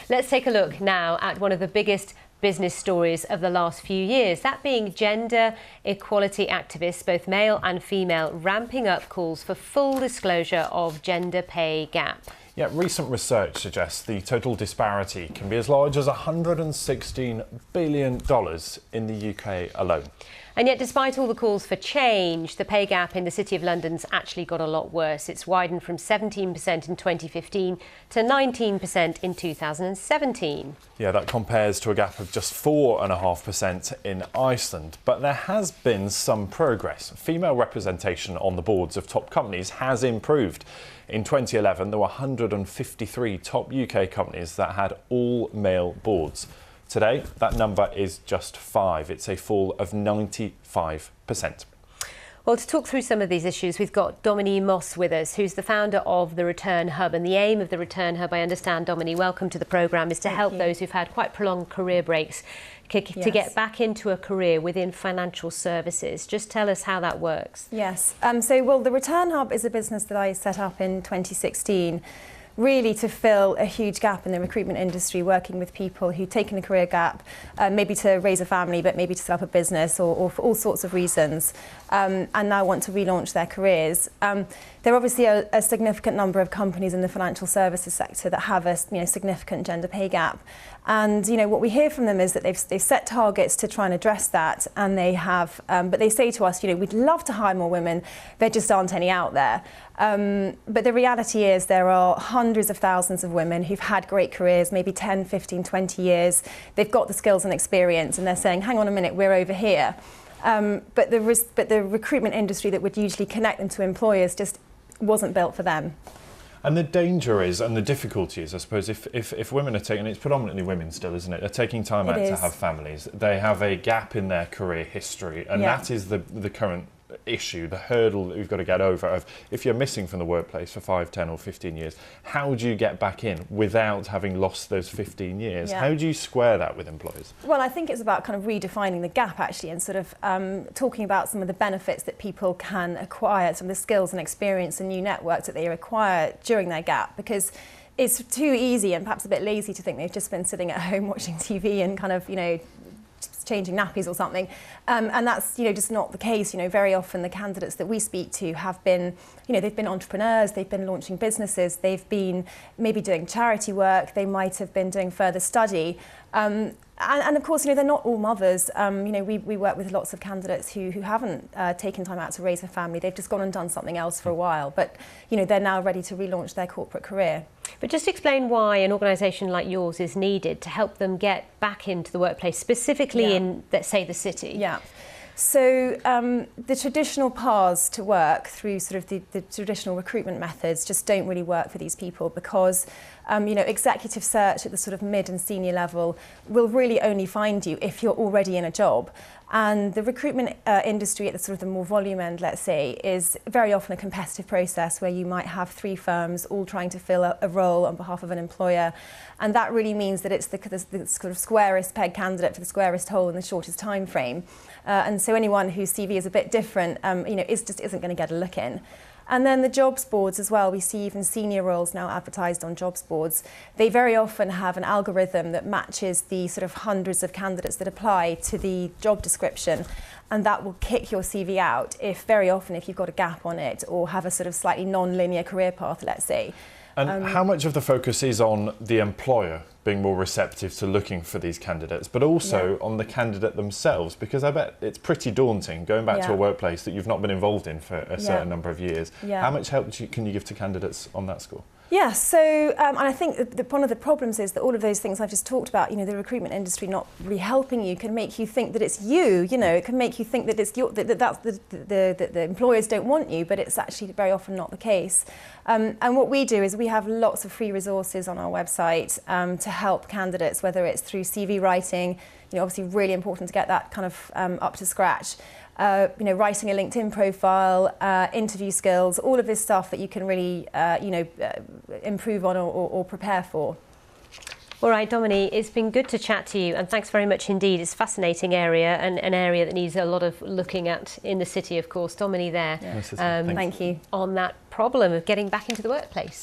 Let's take a look now at one of the biggest business stories of the last few years, that being gender equality activists, both male and female, ramping up calls for full disclosure of gender pay gap. Yeah, recent research suggests the total disparity can be as large as $116 billion in the UK alone. And yet, despite all the calls for change, the pay gap in the City of London's actually got a lot worse. It's widened from 17% in 2015 to 19% in 2017. Yeah, that compares to a gap of just 4.5% in Iceland. But there has been some progress. Female representation on the boards of top companies has improved. In 2011, there were 153 top UK companies that had all male boards. Today, that number is just 5. It's a fall of 95%. Well, to talk through some of these issues, we've got Domini Moss with us, who's the founder of the Return Hub. And the aim of the Return Hub, I understand, Domini, welcome to the programme, is to help those who've had quite prolonged career breaks to get back into a career within financial services. Just tell us how that works. Yes. Well, the Return Hub is a business that I set up in 2016. Really to fill a huge gap in the recruitment industry, working with people who've taken a career gap, maybe to raise a family, but maybe to set up a business or for all sorts of reasons, and now want to relaunch their careers. There are obviously a significant number of companies in the financial services sector that have a significant gender pay gap. And what we hear from them is that they've set targets to try and address that, and they have, but they say to us, we'd love to hire more women, there just aren't any out there. But the reality is there are hundreds of thousands of women who've had great careers, maybe 10, 15, 20 years. They've got the skills and experience, and they're saying, hang on a minute, we're over here. But the recruitment industry that would usually connect them to employers just wasn't built for them. And the danger is, and the difficulty is, I suppose, if women are taking, it's predominantly women still, isn't it? They're taking time out to have families. They have a gap in their career history, and that is the current issue, the hurdle that we've got to get over of if you're missing from the workplace for 5, 10 or 15 years, how do you get back in without having lost those 15 years? How do you square that with employers? Well, I think it's about kind of redefining the gap actually, and sort of talking about some of the benefits that people can acquire, some of the skills and experience and new networks that they acquire during their gap, because it's too easy and perhaps a bit lazy to think they've just been sitting at home watching TV and kind of, changing nappies or something, and that's just not the case. Very often the candidates that we speak to have been, they've been entrepreneurs, they've been launching businesses, they've been maybe doing charity work, they might have been doing further study, and of course they're not all mothers. We work with lots of candidates who haven't taken time out to raise a family. They've just gone and done something else for a while, but they're now ready to relaunch their corporate career. But just explain why an organisation like yours is needed to help them get back into the workplace, specifically in, let's say, the city. Yeah. So the traditional paths to work through sort of the traditional recruitment methods just don't really work for these people, because executive search at the sort of mid and senior level will really only find you if you're already in a job. And the recruitment industry at the sort of the more volume end, let's say, is very often a competitive process where you might have 3 firms all trying to fill a role on behalf of an employer. And that really means that it's the sort of squarest peg candidate for the squarest hole in the shortest time frame. And so anyone whose CV is a bit different, just isn't going to get a look in. And then the jobs boards as well, we see even senior roles now advertised on jobs boards. They very often have an algorithm that matches the sort of hundreds of candidates that apply to the job description, and that will kick your CV out very often if you've got a gap on it or have a sort of slightly non-linear career path, let's say. And how much of the focus is on the employer being more receptive to looking for these candidates, but also on the candidate themselves? Because I bet it's pretty daunting going back to a workplace that you've not been involved in for a certain number of years. How much help can you give to candidates on that score? Yeah, so and I think one of the problems is that all of those things I've just talked about, the recruitment industry not really helping you, can make you think that it's you. It can make you think that it's the employers don't want you, but it's actually very often not the case. And what we do is we have lots of free resources on our website to help candidates, whether it's through CV writing, obviously really important to get that kind of up to scratch. Writing a LinkedIn profile, interview skills, all of this stuff that you can really, improve on or prepare for. All right, Domini, it's been good to chat to you, and thanks very much indeed. It's a fascinating area and an area that needs a lot of looking at in the city, of course. Domini there, thank you. On that problem of getting back into the workplace.